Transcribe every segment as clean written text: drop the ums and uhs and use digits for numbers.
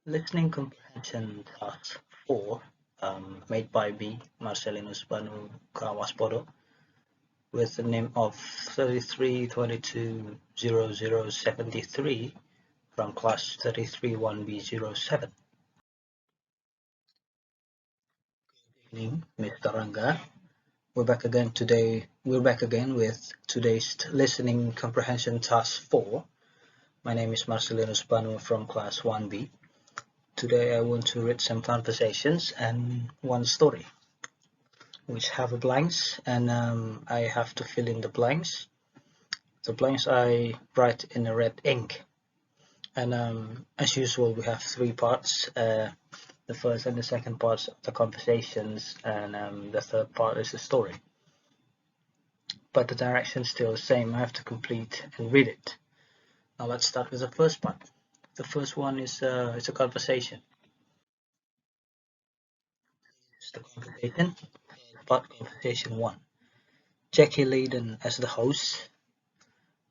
Listening Comprehension Task 4, made by B. Marcelinus Banu Kawaspodo, with the name of 33220073 from class 331B07. Good evening, Mr. Ranga. We're back again with today's Listening Comprehension Task 4. My name is Marcelinus Banu from class 1B. Today I want to read some conversations and one story, which have blanks, and I have to fill in the blanks. The blanks I write in a red ink. And as usual, we have three parts. The first and the second parts of the conversations, and the third part is the story. But the direction is still the same. I have to complete and read it. Now let's start with the first part. The first one is it's a conversation. It's the conversation. Part conversation 1. Jackie Layden as the host.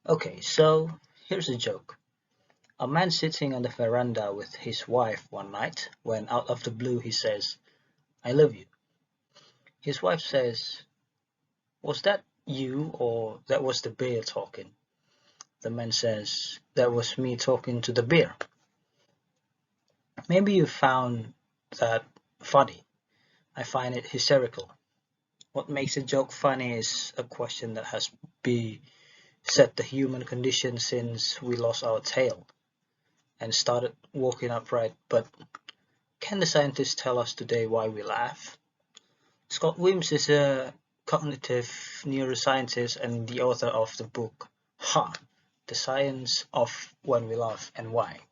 Okay, so here's a joke. A man sitting on the veranda with his wife one night, when out of the blue he says, "I love you." His wife says, "Was that you, or that was the bear talking?" The man says, "That was me talking to the bear." Maybe you found that funny. I find it hysterical. What makes a joke funny is a question that has beset the human condition since we lost our tail and started walking upright. But can the scientists tell us today why we laugh? Scott Wims is a cognitive neuroscientist and the author of the book Ha! The Science of When We Laugh and Why.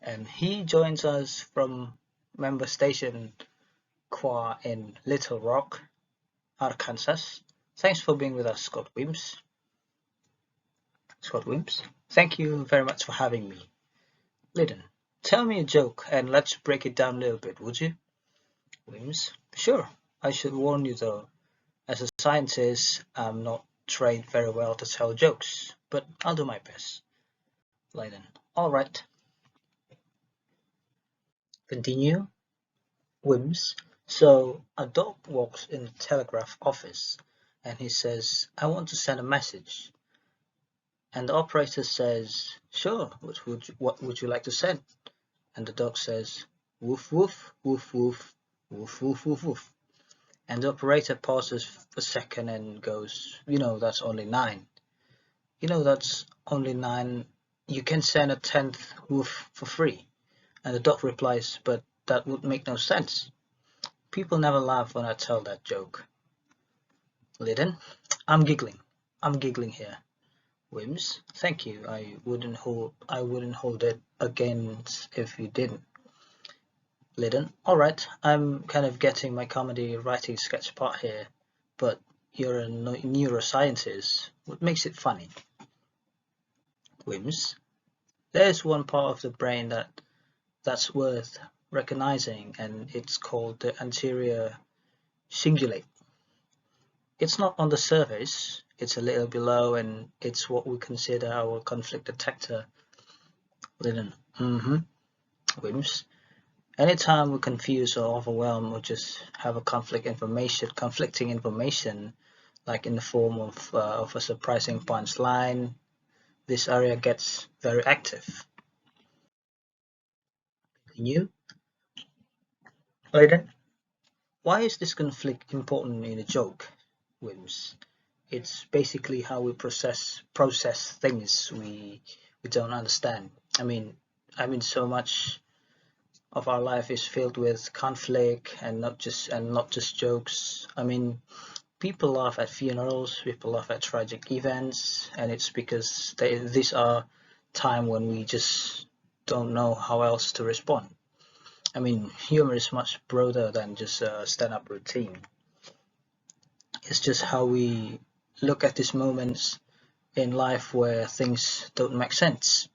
And he joins us from member station Qua in Little Rock, Arkansas. Thanks for being with us, Scott Wims. Thank you very much for having me. Lyden, tell me a joke and let's break it down a little bit, would you? Wims, sure. I should warn you though, as a scientist, I'm not trained very well to tell jokes, but I'll do my best. Lyden, all right. Continue. Wims, so a dog walks in the telegraph office and he says, "I want to send a message." And the operator says, "Sure, what would you like to send?" And the dog says, "Woof, woof, woof, woof, woof, woof, woof, woof." And the operator pauses a second and goes, that's only 9. That's only 9. You can send a 10th woof for free." And the dog replies, "But that would make no sense. People never laugh when I tell that joke." Lyden, I'm giggling here. Wims, thank you. I wouldn't hold it against if you didn't. Lyden, all right. I'm kind of getting my comedy writing sketch part here, but you're a neuroscientist. What makes it funny? Wims, there's one part of the brain that's worth recognizing, and it's called the anterior cingulate. It's not on the surface, it's a little below, and it's what we consider our conflict detector. Lyden, Wims, anytime we're confused or overwhelmed or just have a conflicting information, like in the form of a surprising punchline, this area gets very active. Continue. Lyden, why is this conflict important in a joke? Wims, it's basically how we process things we don't understand. I mean, so much of our life is filled with conflict and not just jokes. I mean, people laugh at funerals, people laugh at tragic events, and it's because these are time when we just don't know how else to respond. I mean, humor is much broader than just a stand-up routine. It's just how we look at these moments in life where things don't make sense.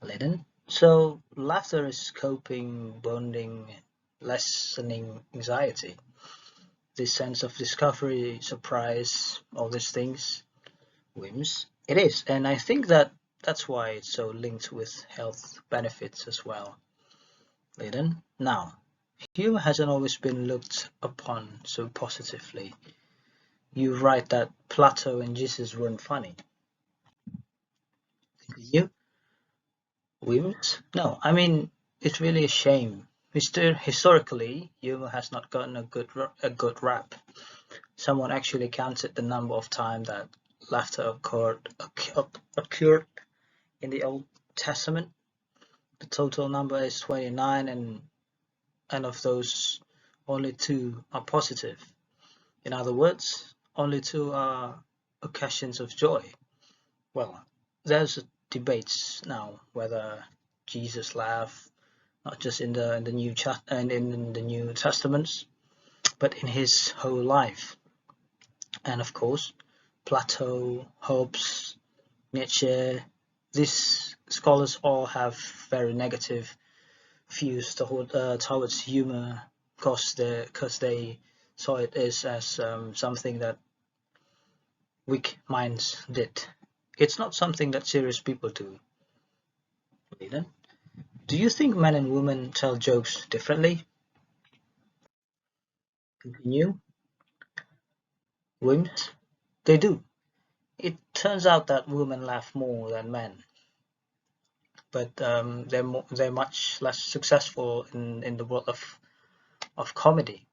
Lyden, so laughter is coping, bonding, lessening anxiety. This sense of discovery, surprise, all these things. Wims, it is, and I think that's why it's so linked with health benefits as well. Layden. Now, humor hasn't always been looked upon so positively. You write that Plato and Jesus weren't funny. You? Weavers? No, I mean, it's really a shame. Historically, humor has not gotten a good rap. Someone actually counted the number of times that laughter occurred in the Old Testament. The total number is 29, and of those, only two are positive. In other words, only two are occasions of joy. Well, there's debates now whether Jesus laughed not just in the New Testaments, but in his whole life. And of course, Plato, Hobbes, Nietzsche, these scholars all have very negative views towards humor because they saw it as something that weak minds did. It's not something that serious people do. Leland, do you think men and women tell jokes differently? Continue. Wims, they do. It turns out that women laugh more than men, but they're much less successful in the world of comedy,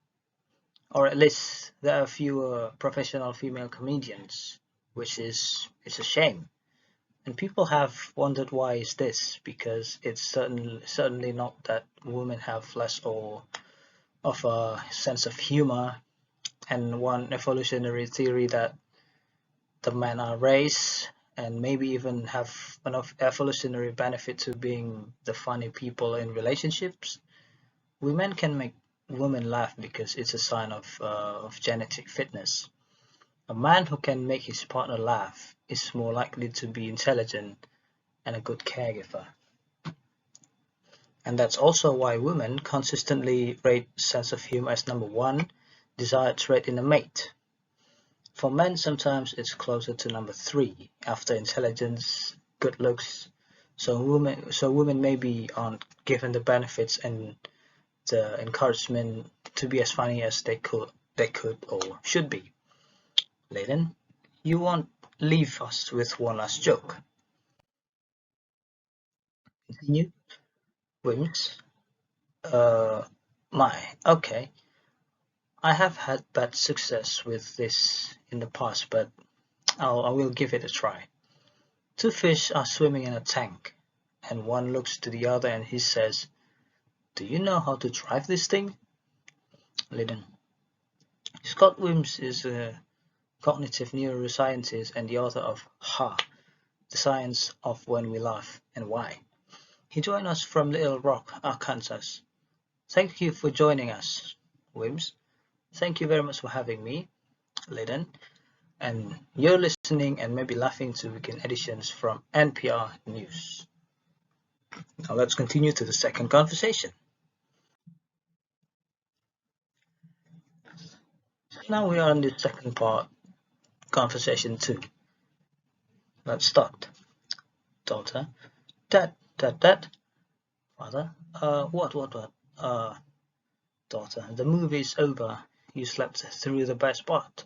or at least there are fewer professional female comedians, which is it's a shame. And people have wondered why is this, because it's certainly not that women have less or of a sense of humor, and one evolutionary theory that the men are raised and maybe even have enough evolutionary benefit to being the funny people in relationships. Women can make women laugh because it's a sign of genetic fitness. A man who can make his partner laugh is more likely to be intelligent and a good caregiver. And that's also why women consistently rate sense of humor as number one desired trait in a mate. For men, sometimes it's closer to number three after intelligence, good looks. So women maybe aren't given the benefits and the encouragement to be as funny as they could or should be. Layden, you won't leave us with one last joke. Continue. Wims. Uh, okay. I have had bad success with this in the past, but I will give it a try. Two fish are swimming in a tank, and one looks to the other and he says, "Do you know how to drive this thing?" Lyndon. Scott Wims is a cognitive neuroscientist and the author of Ha! The Science of When We Laugh and Why. He joined us from Little Rock, Arkansas. Thank you for joining us, Wims. Thank you very much for having me, Lyndon. And you're listening and maybe laughing to Weekend Editions from NPR News. Now let's continue to the second conversation. Now we are in the second part, conversation 2. Let's start. Daughter. Dad. Father. What? Daughter. The movie is over. You slept through the best part.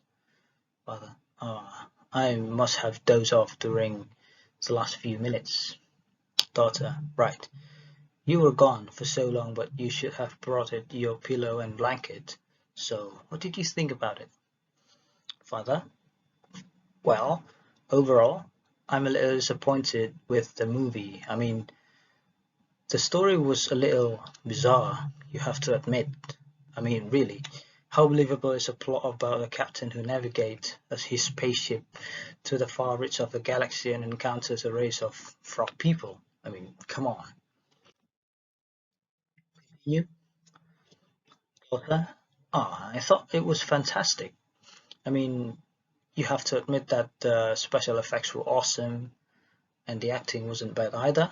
Father. I must have dozed off during the last few minutes. Daughter. Right. You were gone for so long, but you should have brought it your pillow and blanket. So, what did you think about it? Father? Well, overall, I'm a little disappointed with the movie. I mean, the story was a little bizarre, you have to admit. I mean, really, how believable is a plot about a captain who navigates his spaceship to the far reach of the galaxy and encounters a race of frog people? I mean, come on. You, Daughter? I thought it was fantastic. I mean, you have to admit that the special effects were awesome and the acting wasn't bad either.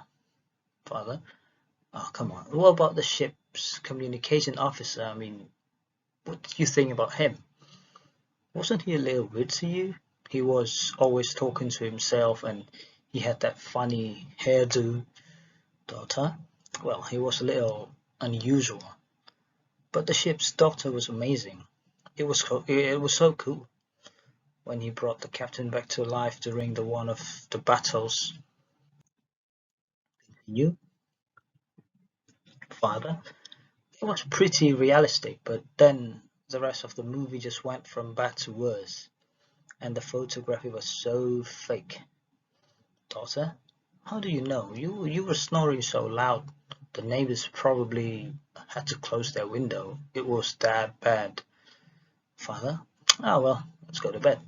Father? Oh, come on. What about the ship's communication officer? I mean, what did you think about him? Wasn't he a little weird to you? He was always talking to himself and he had that funny hairdo. Daughter? Well, he was a little unusual. But the ship's doctor was amazing. It was so cool when he brought the captain back to life during the one of the battles. You, father, it was pretty realistic, but then the rest of the movie just went from bad to worse, and the photography was so fake. Daughter, how do you know? You were snoring so loud. The neighbors probably had to close their window. It was that bad. Father, ah well, let's go to bed.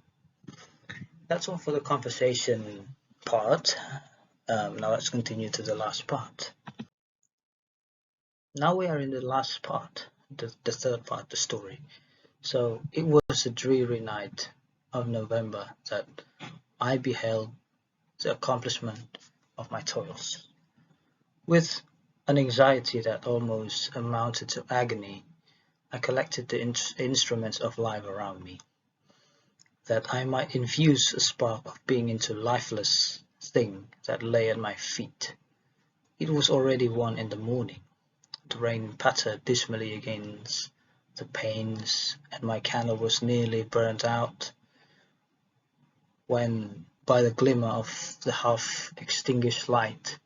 That's all for the conversation part. Now let's continue to the last part. Now we are in the last part, the third part, the story. So it was a dreary night of November that I beheld the accomplishment of my toils. With an anxiety that almost amounted to agony, I collected the instruments of life around me, that I might infuse a spark of being into lifeless thing that lay at my feet. It was already 1 in the morning. The rain pattered dismally against the panes, and my candle was nearly burnt out, when, by the glimmer of the half-extinguished light,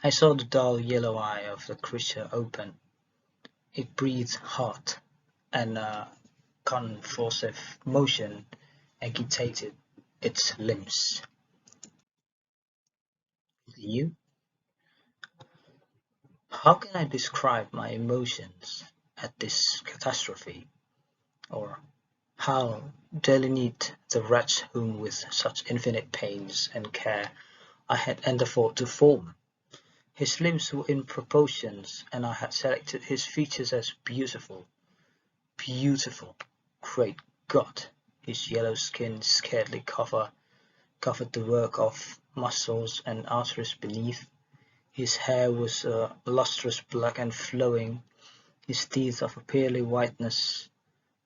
I saw the dull yellow eye of the creature open. It breathed hard, and a convulsive motion agitated its limbs. You? How can I describe my emotions at this catastrophe? Or how delineate the wretch whom with such infinite pains and care I had endeavoured to form? His limbs were in proportions, and I had selected his features as beautiful. Beautiful! Great God! His yellow skin scarcely covered the work of muscles and arteries beneath. His hair was a lustrous black and flowing, his teeth of a pearly whiteness,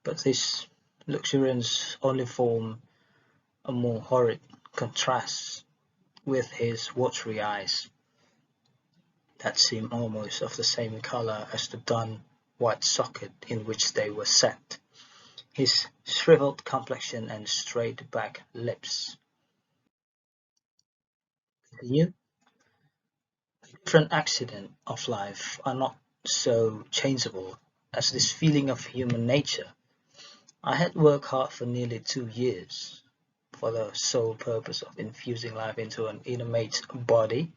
but this luxuriance only formed a more horrid contrast with his watery eyes, that seemed almost of the same colour as the dun white socket in which they were set, his shrivelled complexion and straight back lips. New, different accidents of life are not so changeable as this feeling of human nature. I had worked hard for nearly 2 years, for the sole purpose of infusing life into an inanimate body.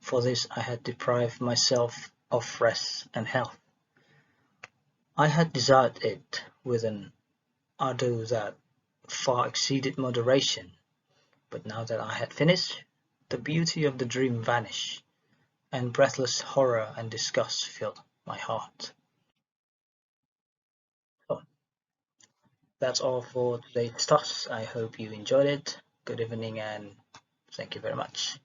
For this I had deprived myself of rest and health. I had desired it with an ardour that far exceeded moderation, but now that I had finished, the beauty of the dream vanished, and breathless horror and disgust filled my heart. So that's all for today's thoughts. I hope you enjoyed it. Good evening and thank you very much.